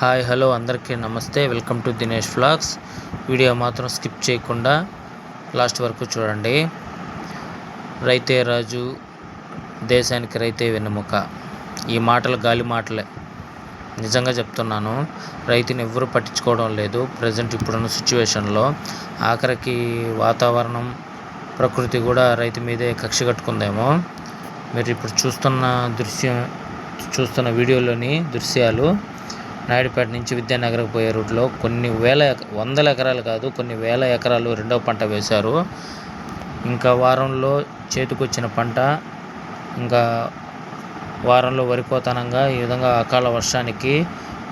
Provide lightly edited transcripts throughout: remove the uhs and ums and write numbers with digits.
Hi hello అందరికీ నమస్తే. Welcome to Dinesh vlogs. Video మాత్రం స్కిప్ చేయకుండా లాస్ట్ వరకు చూడండి. రైతే రాజు, దేశానికి రైతే వెన్నెముక. ఈ మాటలు గాలి మాటలే, నిజంగా చెప్తున్నాను. రైతుని ఎవ్వరూ పట్టించుకోవడం లేదు ప్రజెంట్ ఇప్పుడున్న సిచ్యువేషన్లో. ఆఖరికి వాతావరణం, ప్రకృతి కూడా రైతు మీదే కక్ష కట్టుకుందేమో. మీరు ఇప్పుడు చూస్తున్న వీడియోలోని దృశ్యాలు నాయుడుపేట నుంచి విద్యానగర్కు పోయే రూట్లో వందల ఎకరాలు కాదు, కొన్ని వేల ఎకరాలు రెండవ పంట వేశారు. ఇంకా వారంలో చేతికొచ్చిన పంట, ఇంకా వారంలో వరికోతనంగా ఈ విధంగా అకాల వర్షానికి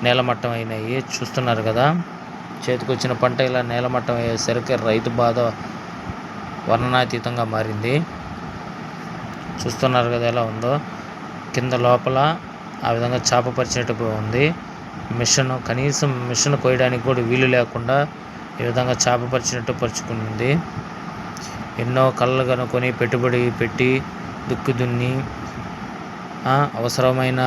నేలమట్టం అయినాయి. చూస్తున్నారు కదా, చేతికొచ్చిన పంట ఇలా నేలమట్టం అయ్యేసరికి రైతు బాధ వర్ణనాతీతంగా మారింది. చూస్తున్నారు కదా ఎలా ఉందో. లోపల ఆ విధంగా చాపపరిచినట్టు ఉంది. కనీసం మిషన్ కోయడానికి కూడా వీలు లేకుండా ఈ విధంగా చాపపరిచినట్టు పరుచుకుంది. ఎన్నో కళ్ళలు కనుక్కొని పెట్టుబడి పెట్టి దుక్కి దున్ని అవసరమైన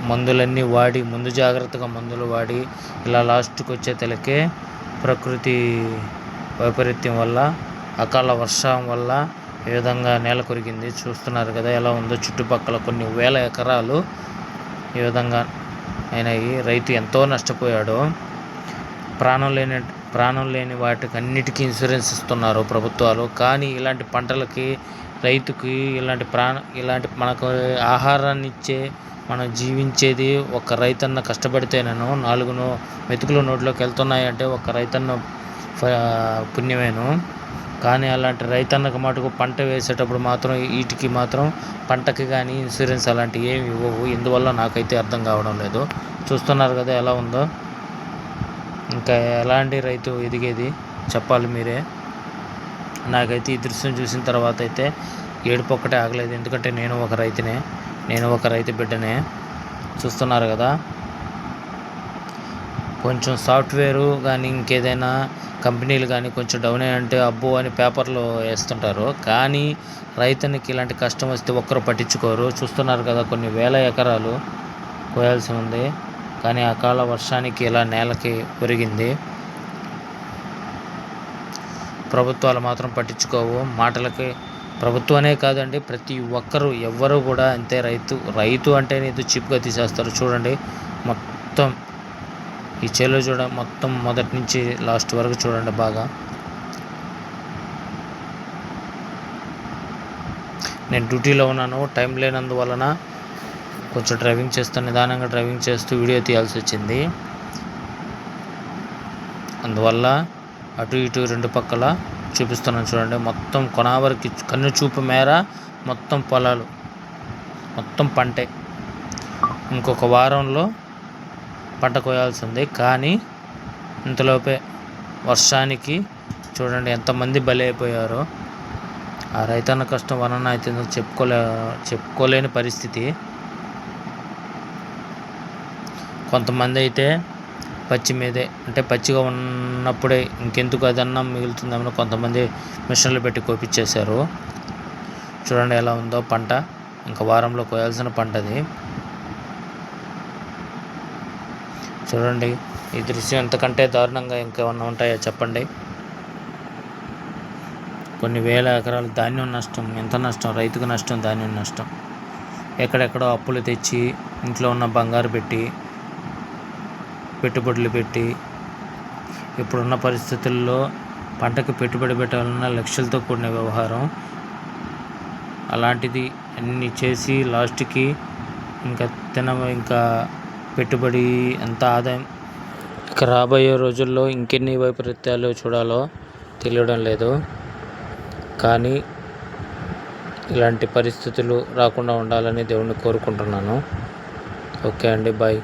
మందులన్నీ వాడి, ముందు జాగ్రత్తగా మందులు వాడి, ఇలా లాస్ట్కి వచ్చే తలకే ప్రకృతి వైపరీత్యం వల్ల, అకాల వర్షం వల్ల ఈ విధంగా నేల కొరిగింది. చూస్తున్నారు కదా ఎలా ఉందో. చుట్టుపక్కల కొన్ని వేల ఎకరాలు ఈ విధంగా అయినాయి. రైతు ఎంతో నష్టపోయాడు. ప్రాణం లేని వాటికి అన్నిటికీ ఇన్సూరెన్స్ ఇస్తున్నారు ప్రభుత్వాలు. కానీ ఇలాంటి పంటలకి, రైతుకి ఇలాంటి మనకు ఆహారాన్ని ఇచ్చే, మనం జీవించేది ఒక రైతన్న కష్టపడితేనేను. 4 మెతుకులు నోట్లోకి వెళ్తున్నాయంటే ఒక రైతన్న పుణ్యమేను. కానీ అలాంటి రైతన్నకు మటుకు పంట వేసేటప్పుడు మాత్రం వీటికి మాత్రం పంటకి కానీ ఇన్సూరెన్స్ అలాంటివి ఏమి ఇవ్వవు. ఎందువల్ల నాకైతే అర్థం కావడం లేదు. చూస్తున్నారు కదా ఎలా ఉందో. ఇంకా ఎలాంటి రైతు ఎదిగేది చెప్పాలి మీరే. నాకైతే ఈ దృశ్యం చూసిన తర్వాత అయితే ఏడుపు ఒక్కటే ఆగలేదు. ఎందుకంటే నేను ఒక రైతు బిడ్డనే. చూస్తున్నారు కదా, కొంచెం సాఫ్ట్వేరు కానీ ఇంకేదైనా కంపెనీలు కానీ కొంచెం డౌన్ అయ్యంటే అబ్బో అని పేపర్లో వేస్తుంటారు. కానీ రైతునికి ఇలాంటి కష్టం వస్తే ఒక్కరు పట్టించుకోరు. చూస్తున్నారు కదా, కొన్ని వేల ఎకరాలు కోయాల్సి ఉంది. కానీ అకాల వర్షానికి ఇలా నేలకి ఒరిగింది. ప్రభుత్వాలు మాత్రం పట్టించుకోవు. మాటలకి ప్రభుత్వమే కాదండి, ప్రతి ఒక్కరు ఎవ్వరూ కూడా అంతే. రైతు అంటేనే ఇది చీప్గా తీసేస్తారు. చూడండి మొత్తం ఈ చేలో చూడండి, మొత్తం మొదటి నుంచి లాస్ట్ వరకు చూడండి బాగా. నేను డ్యూటీలో ఉన్నాను, టైం లేనందువలన కొంచెం నిదానంగా డ్రైవింగ్ చేస్తూ వీడియో తీయాల్సి వచ్చింది. అందువల్ల అటు ఇటు 2 పక్కల చూపిస్తున్నాను చూడండి. మొత్తం కొనావరికి కన్ను చూపు మేర మొత్తం పొలాలు, మొత్తం పంటే. ఇంకొక వారంలో పంట కోయాల్సి ఉంది. కానీ ఇంతలోపే వర్షానికి చూడండి ఎంతమంది బలి అయిపోయారో. ఆ రైతన్న కష్టం వలన అయితే చెప్పుకోలేని పరిస్థితి. కొంతమంది అయితే పచ్చిగా ఉన్నప్పుడే ఇంకెందుకు అదన్నా మిగులుతుందేమో కొంతమంది మిషన్లు పెట్టి కోపించేశారు. చూడండి ఎలా ఉందో పంట. ఇంకా వారంలో కోయాల్సిన పంటది. చూడండి ఈ దృశ్యం ఎంతకంటే దారుణంగా ఇంకేమన్నా ఉంటాయో చెప్పండి. కొన్ని వేల ఎకరాలు ధాన్యం నష్టం. ఎంత నష్టం రైతుకు నష్టం, ధాన్యం నష్టం. ఎక్కడెక్కడో అప్పులు తెచ్చి ఇంట్లో ఉన్న బంగారు పెట్టుబడులు పెట్టి, ఇప్పుడున్న పరిస్థితుల్లో పంటకు పెట్టుబడి పెట్టాలన్న లక్షలతో కూడిన వ్యవహారం. అలాంటిది అన్నీ చేసి లాస్ట్కి ఇంకా పెట్టుబడి ఎంత ఆదాయం. ఇక రాబోయే రోజుల్లో ఇంకెన్ని వైపరీత్యాలు చూడాలో తెలియడం లేదు. కానీ ఇలాంటి పరిస్థితులు రాకుండా ఉండాలని దేవుణ్ణి కోరుకుంటున్నాను. ఓకే అండి, బాయ్.